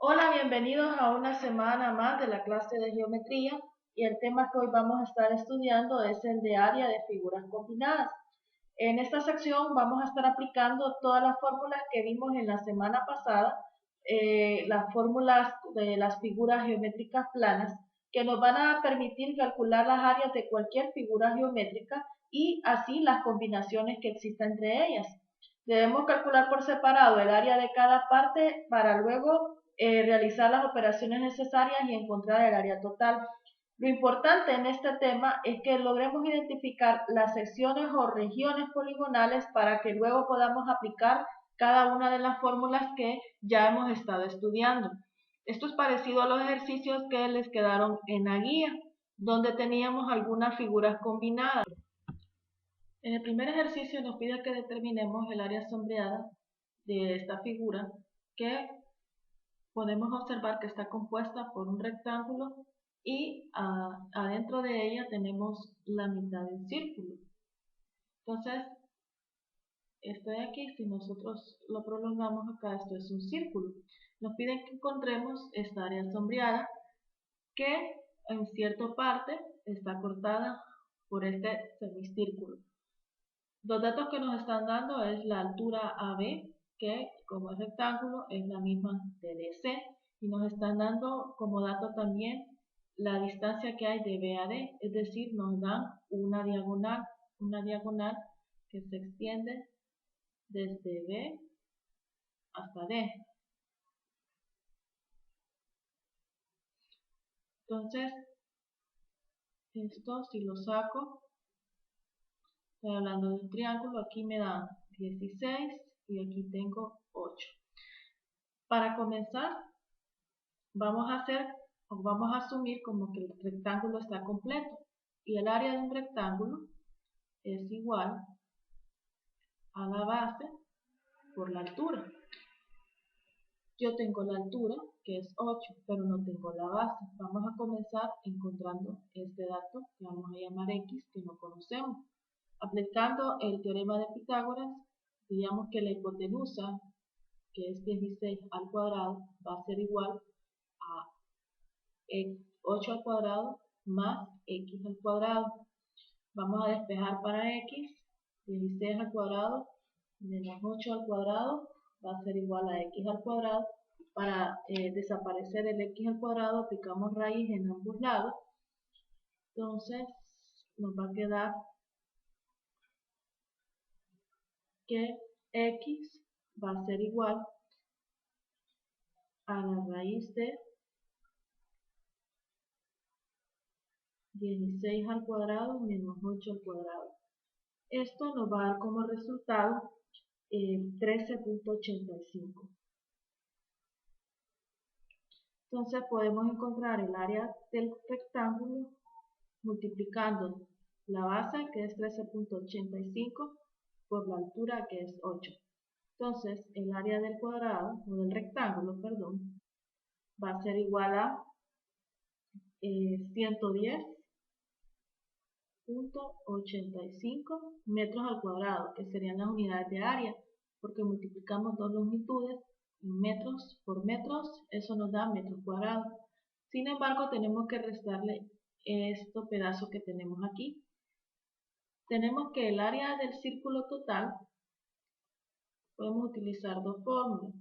Hola, bienvenidos a una semana más de la clase de geometría y el tema que hoy vamos a estar estudiando es el de área de figuras combinadas. En esta sección vamos a estar aplicando todas las fórmulas que vimos en la semana pasada, las fórmulas de las figuras geométricas planas, que nos van a permitir calcular las áreas de cualquier figura geométrica y así las combinaciones que existan entre ellas. Debemos calcular por separado el área de cada parte para luego realizar las operaciones necesarias y encontrar el área total. Lo importante en este tema es que logremos identificar las secciones o regiones poligonales para que luego podamos aplicar cada una de las fórmulas que ya hemos estado estudiando. Esto es parecido a los ejercicios que les quedaron en la guía, donde teníamos algunas figuras combinadas. En el primer ejercicio nos pide que determinemos el área sombreada de esta figura, que podemos observar que está compuesta por un rectángulo y adentro de ella tenemos la mitad del círculo. Entonces, esto de aquí, si nosotros lo prolongamos acá, esto es un círculo. Nos piden que encontremos esta área sombreada que en cierta parte está cortada por este semicírculo. Los datos que nos están dando es la altura AB, que como es rectángulo es la misma de DC, y nos están dando como dato también la distancia que hay de B a D, es decir, nos dan una diagonal que se extiende desde B hasta D. Entonces, esto si lo saco, estoy hablando de un triángulo, aquí me dan 16 y aquí tengo 8. Para comenzar, vamos a asumir como que el rectángulo está completo y el área de un rectángulo es igual a la base por la altura. Yo tengo la altura, que es 8, pero no tengo la base. Vamos a comenzar encontrando este dato que vamos a llamar x, que no conocemos. Aplicando el teorema de Pitágoras, diríamos que la hipotenusa, que es 16 al cuadrado, va a ser igual a 8 al cuadrado más x al cuadrado. Vamos a despejar para x, 16 al cuadrado menos 8 al cuadrado va a ser igual a x al cuadrado. Para desaparecer el x al cuadrado aplicamos raíz en ambos lados. Entonces nos va a quedar que x va a ser igual a la raíz de 16 al cuadrado menos 8 al cuadrado. Esto nos va a dar como resultado 13.85. Entonces podemos encontrar el área del rectángulo multiplicando la base, que es 13.85, por la altura, que es 8. Entonces el área del cuadrado, o del rectángulo, perdón, va a ser igual a 110.85 metros al cuadrado, que serían las unidades de área, porque multiplicamos dos longitudes en metros por metros, eso nos da metros cuadrados. Sin embargo, tenemos que restarle estos pedazos que tenemos aquí. Tenemos que el área del círculo total, podemos utilizar dos fórmulas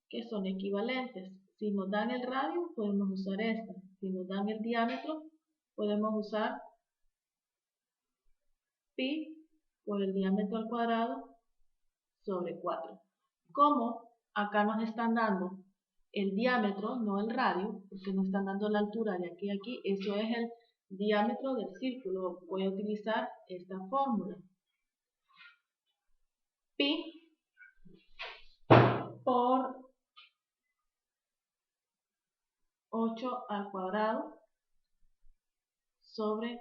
que son equivalentes. Si nos dan el radio, podemos usar esta. Si nos dan el diámetro, podemos usar pi por el diámetro al cuadrado sobre 4. Como acá nos están dando el diámetro, no el radio, porque nos están dando la altura de aquí a aquí, eso es el diámetro del círculo. Voy a utilizar esta fórmula. Pi por 8 al cuadrado sobre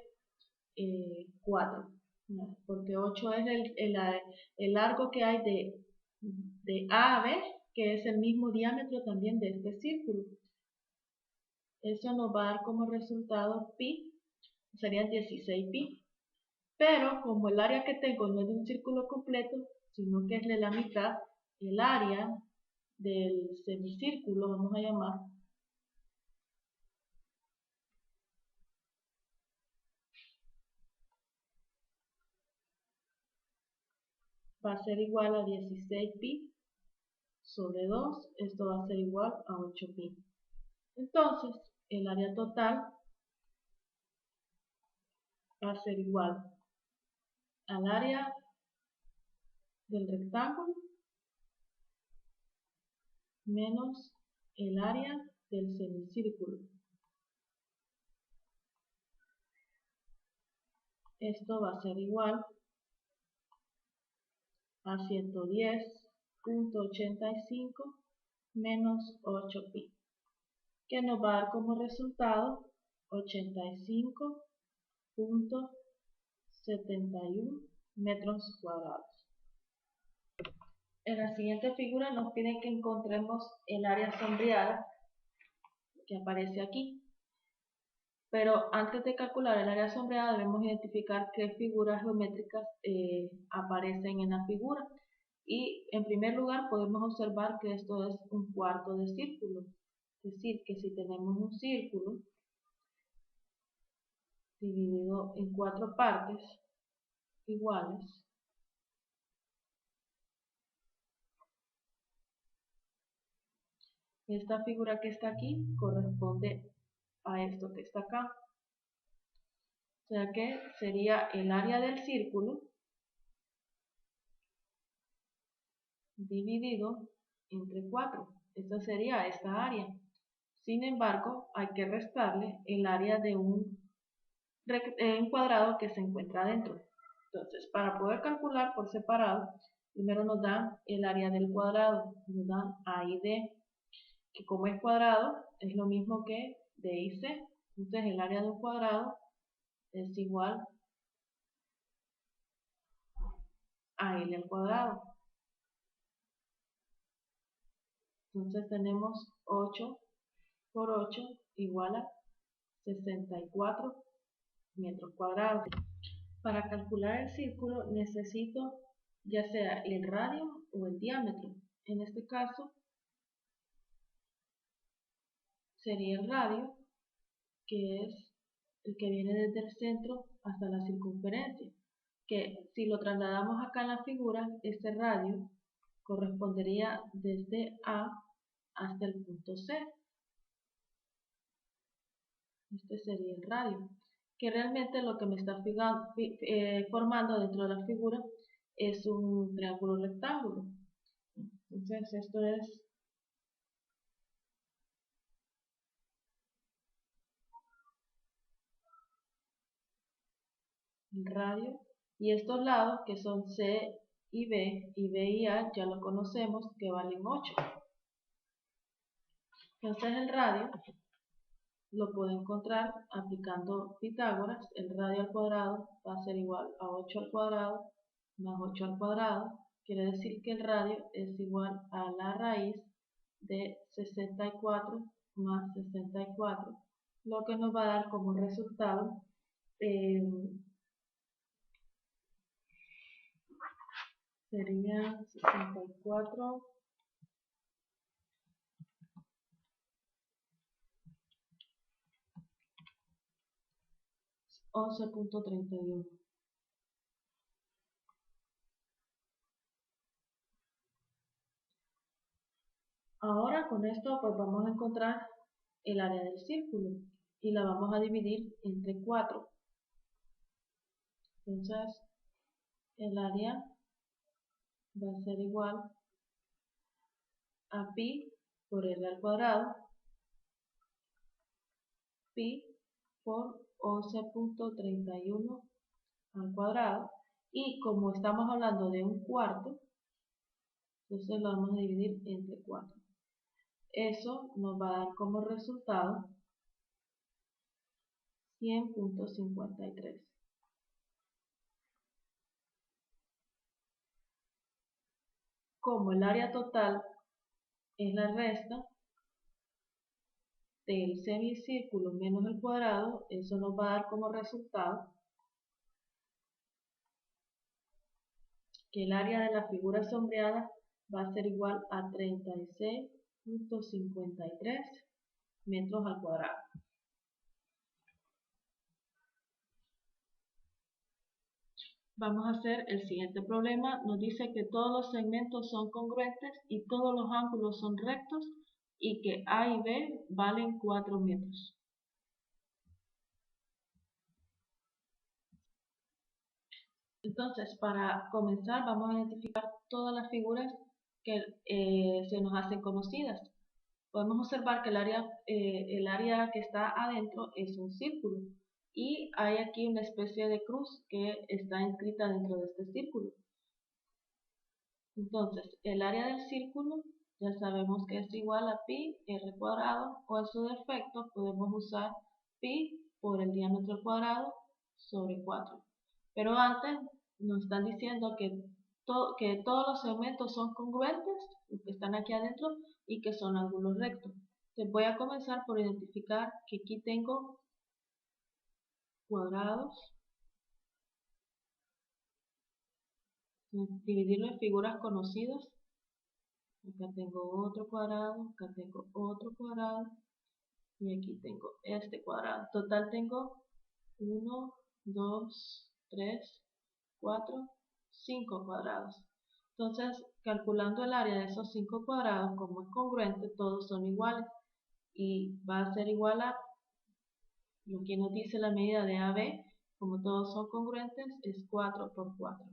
4, ¿no? Porque 8 es el largo que hay de A a B, que es el mismo diámetro también de este círculo. Eso nos va a dar como resultado pi, serían 16 pi. Pero como el área que tengo no es de un círculo completo, sino que es de la mitad, el área del semicírculo, vamos a llamar, va a ser igual a 16 pi sobre 2, esto va a ser igual a 8 pi. Entonces, el área total va a ser igual al área del rectángulo menos el área del semicírculo. Esto va a ser igual a 110.85 menos 8 pi, que nos va a dar como resultado 85.71 metros cuadrados. En la siguiente figura nos piden que encontremos el área sombreada que aparece aquí. Pero antes de calcular el área sombreada debemos identificar qué figuras geométricas aparecen en la figura. Y en primer lugar podemos observar que esto es un cuarto de círculo. Es decir, que si tenemos un círculo dividido en 4 partes iguales, esta figura que está aquí corresponde a esto que está acá. O sea que sería el área del círculo dividido entre 4. Esta sería esta área. Sin embargo, hay que restarle el área de un cuadrado que se encuentra dentro. Entonces, para poder calcular por separado, primero nos dan el área del cuadrado, nos dan A y D, que como es cuadrado, es lo mismo que D y C. Entonces, el área de un cuadrado es igual a L al cuadrado. Entonces, tenemos 8 por 8 igual a 64 metros cuadrados. Para calcular el círculo necesito ya sea el radio o el diámetro. En este caso sería el radio, que es el que viene desde el centro hasta la circunferencia, que si lo trasladamos acá en la figura, este radio correspondería desde A hasta el punto C. Este sería el radio, que realmente lo que me está formando dentro de la figura es un triángulo rectángulo. Entonces esto es el radio, y estos lados que son C y B y A ya lo conocemos, que valen 8. Entonces el radio lo puedo encontrar aplicando Pitágoras. El radio al cuadrado va a ser igual a 8 al cuadrado más 8 al cuadrado. Quiere decir que el radio es igual a la raíz de 64 más 64, lo que nos va a dar como resultado sería 64 11.31. Ahora con esto pues vamos a encontrar el área del círculo y la vamos a dividir entre 4. Entonces el área va a ser igual a pi por L al cuadrado, pi por 11.31 al cuadrado, y como estamos hablando de un cuarto, entonces lo vamos a dividir entre 4. Eso nos va a dar como resultado 100.53. Como el área total es la resta del semicírculo menos el cuadrado, eso nos va a dar como resultado que el área de la figura sombreada va a ser igual a 36.53 metros al cuadrado. Vamos a hacer el siguiente problema. Nos dice que todos los segmentos son congruentes y todos los ángulos son rectos y que A y B valen 4 metros. Entonces, para comenzar, vamos a identificar todas las figuras que se nos hacen conocidas. Podemos observar que el área que está adentro es un círculo y hay aquí una especie de cruz que está inscrita dentro de este círculo. Entonces, el área del círculo ya sabemos que es igual a pi r cuadrado, o en su defecto podemos usar pi por el diámetro al cuadrado sobre 4. Pero antes nos están diciendo que todos los segmentos son congruentes, los que están aquí adentro, y que son ángulos rectos. Entonces voy a comenzar por identificar que aquí tengo cuadrados, dividirlo en figuras conocidas. Acá tengo otro cuadrado, acá tengo otro cuadrado y aquí tengo este cuadrado. Total tengo 1, 2, 3, 4, 5 cuadrados. Entonces, calculando el área de esos 5 cuadrados, como es congruente, todos son iguales y va a ser igual a lo que nos dice la medida de AB. Como todos son congruentes, es 4 por 4.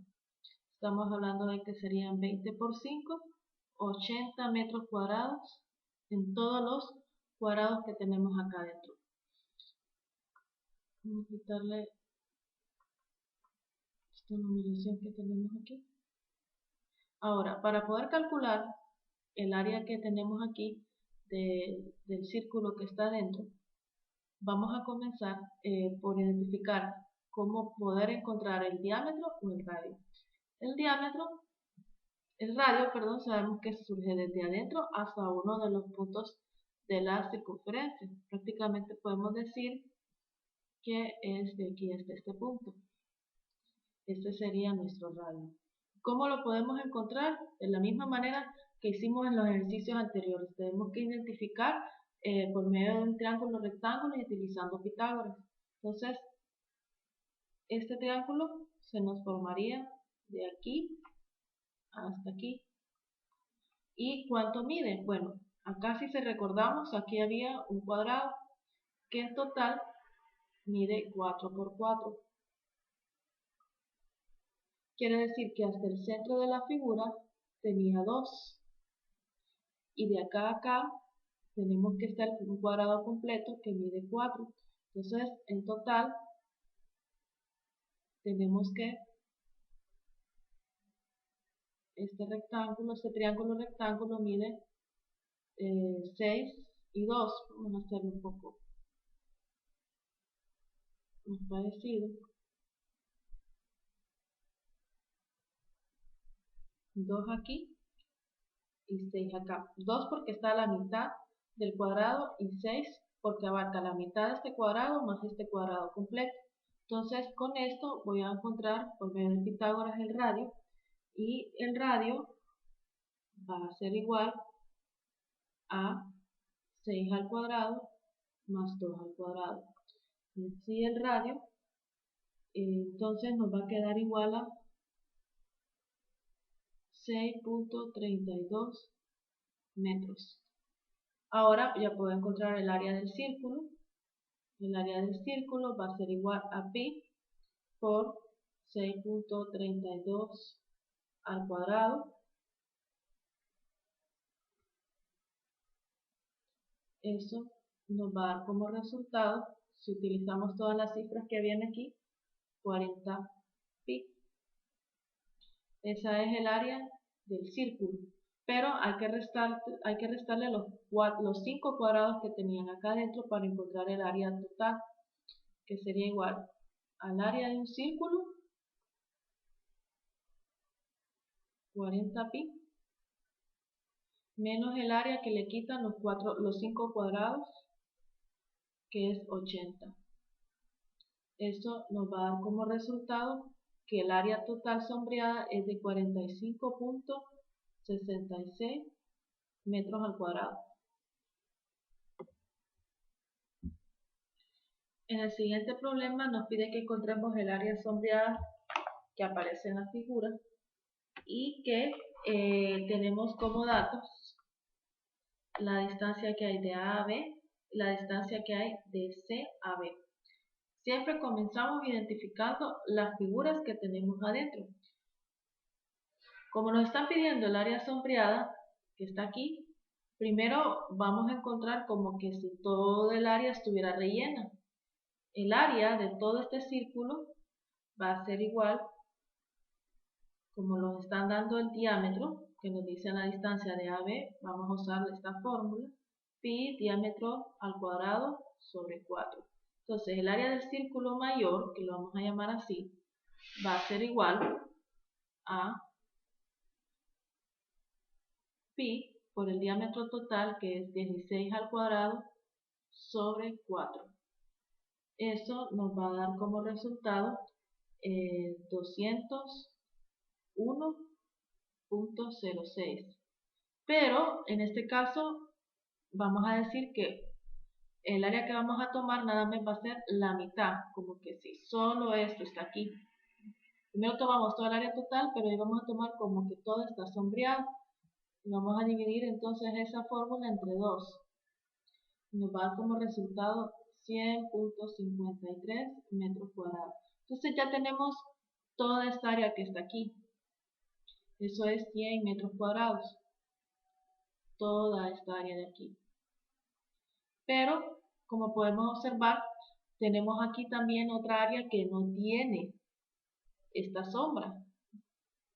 Estamos hablando de que serían 20 por 5, 80 metros cuadrados en todos los cuadrados que tenemos acá adentro. Vamos a quitarle esta numeración que tenemos aquí. Ahora, para poder calcular el área que tenemos aquí del círculo que está adentro, vamos a comenzar por identificar cómo poder encontrar el diámetro o el radio. El radio, sabemos que surge desde adentro hasta uno de los puntos de la circunferencia. Prácticamente podemos decir que es de aquí hasta este punto. Este sería nuestro radio. ¿Cómo lo podemos encontrar? De la misma manera que hicimos en los ejercicios anteriores. Tenemos que identificar por medio de un triángulo rectángulo y utilizando Pitágoras. Entonces, este triángulo se nos formaría de aquí hasta aquí. ¿Y cuánto mide? Bueno, acá si recordamos, aquí había un cuadrado que en total mide 4 por 4. Quiere decir que hasta el centro de la figura tenía 2. Y de acá a acá tenemos que estar un cuadrado completo que mide 4. Entonces, en total, tenemos que este triángulo rectángulo mide 6 y 2. Vamos a hacerlo un poco más parecido. 2 aquí y 6 acá. 2 porque está a la mitad del cuadrado y 6 porque abarca la mitad de este cuadrado más este cuadrado completo. Entonces con esto voy a encontrar por medio de Pitágoras el radio, y el radio va a ser igual a 6 al cuadrado más 2 al cuadrado. Y así el radio, entonces nos va a quedar igual a 6.32 metros. Ahora ya puedo encontrar el área del círculo. El área del círculo va a ser igual a pi por 6.32 al cuadrado. Eso nos va a dar como resultado, si utilizamos todas las cifras que habían aquí, 40 pi. Esa es el área del círculo. Pero hay que restarle los 5 cuadrados que tenían acá adentro para encontrar el área total, que sería igual al área de un círculo, 40 pi, menos el área que le quitan los 5 cuadrados, que es 80. Eso nos va a dar como resultado que el área total sombreada es de 45.6 566 metros al cuadrado. En el siguiente problema nos pide que encontremos el área sombreada que aparece en la figura y que tenemos como datos la distancia que hay de A a B, la distancia que hay de C a B. Siempre comenzamos identificando las figuras que tenemos adentro. Como nos están pidiendo el área sombreada, que está aquí, primero vamos a encontrar como que si todo el área estuviera rellena. El área de todo este círculo va a ser igual, como nos están dando el diámetro, que nos dice la distancia de AB, vamos a usar esta fórmula, pi diámetro al cuadrado sobre 4. Entonces el área del círculo mayor, que lo vamos a llamar así, va a ser igual a pi por el diámetro total, que es 16 al cuadrado sobre 4. Eso nos va a dar como resultado 201.06. Pero en este caso vamos a decir que el área que vamos a tomar nada más va a ser la mitad, como que si solo esto está aquí. Primero tomamos toda el área total, pero ahí vamos a tomar como que todo está sombreado. Y vamos a dividir entonces esa fórmula entre 2. Nos va a dar como resultado 100.53 metros cuadrados. Entonces ya tenemos toda esta área que está aquí. Eso es 100 metros cuadrados. Toda esta área de aquí. Pero, como podemos observar, tenemos aquí también otra área que no tiene esta sombra.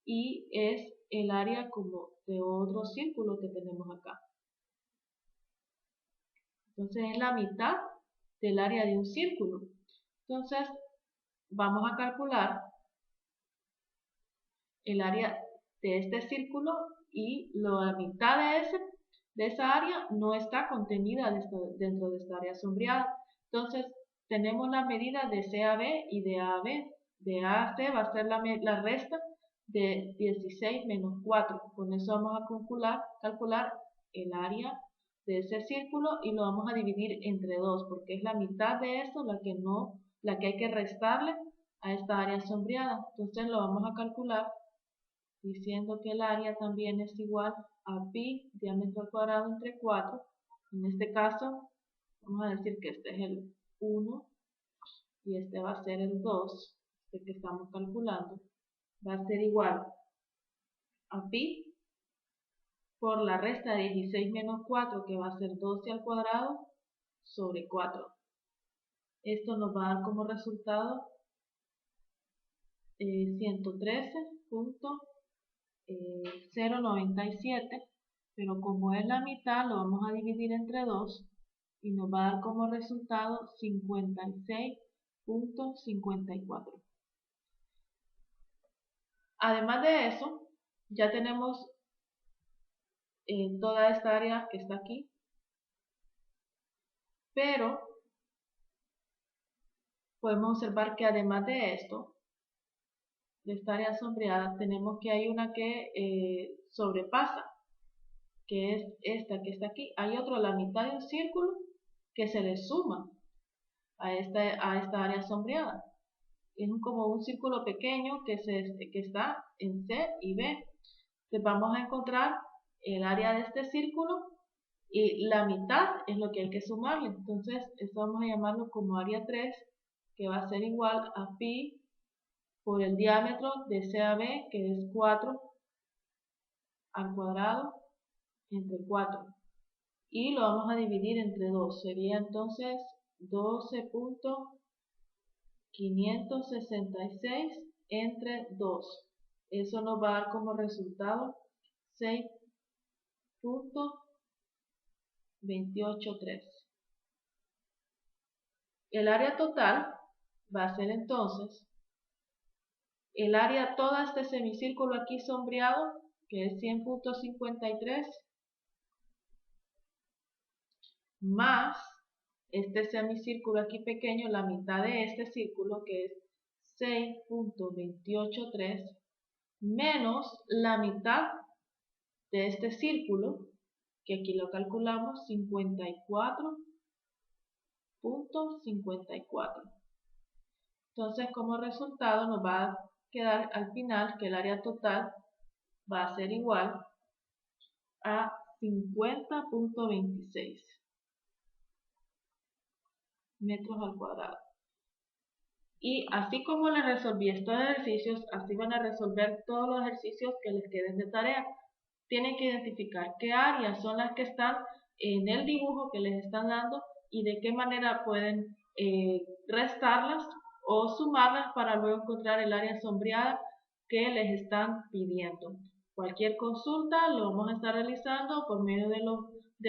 Y es el área como de otro círculo que tenemos acá. Entonces es la mitad del área de un círculo. Entonces vamos a calcular el área de este círculo y la mitad de esa área no está contenida dentro de esta área sombreada. Entonces tenemos la medida de C a B y de A a B. De A a C va a ser la resta de 16 menos 4. Con eso vamos a calcular el área de ese círculo y lo vamos a dividir entre 2 porque es la mitad de eso la que hay que restarle a esta área sombreada. Entonces lo vamos a calcular diciendo que el área también es igual a pi diámetro al cuadrado entre 4. En este caso vamos a decir que este es el 1 y este va a ser el 2, este que estamos calculando. Va a ser igual a pi por la resta de 16 menos 4, que va a ser 12 al cuadrado, sobre 4. Esto nos va a dar como resultado 113.097, pero como es la mitad, lo vamos a dividir entre 2 y nos va a dar como resultado 56.54. Además de eso, ya tenemos toda esta área que está aquí, pero podemos observar que además de esto, de esta área sombreada, tenemos que hay una que sobrepasa, que es esta que está aquí. Hay otro a la mitad de un círculo que se le suma a esta área sombreada. Es como un círculo pequeño que está en C y B. Entonces vamos a encontrar el área de este círculo y la mitad es lo que hay que sumarle. Entonces esto vamos a llamarlo como área 3, que va a ser igual a pi por el diámetro de C a B, que es 4 al cuadrado entre 4. Y lo vamos a dividir entre 2. Sería entonces 12.566 entre 2. Eso nos va a dar como resultado 6.283. El área total va a ser entonces el área, todo este semicírculo aquí sombreado, que es 100.53, más este semicírculo aquí pequeño, la mitad de este círculo, que es 6.283, menos la mitad de este círculo, que aquí lo calculamos 54.54. Entonces, como resultado nos va a quedar al final que el área total va a ser igual a 50.26 metros al cuadrado. Y así como les resolví estos ejercicios, así van a resolver todos los ejercicios que les queden de tarea. Tienen que identificar qué áreas son las que están en el dibujo que les están dando y de qué manera pueden restarlas o sumarlas para luego encontrar el área sombreada que les están pidiendo. Cualquier consulta lo vamos a estar realizando por medio de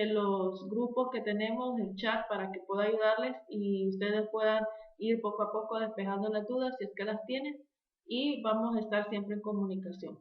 los grupos que tenemos en chat para que pueda ayudarles y ustedes puedan ir poco a poco despejando las dudas si es que las tienen, y vamos a estar siempre en comunicación.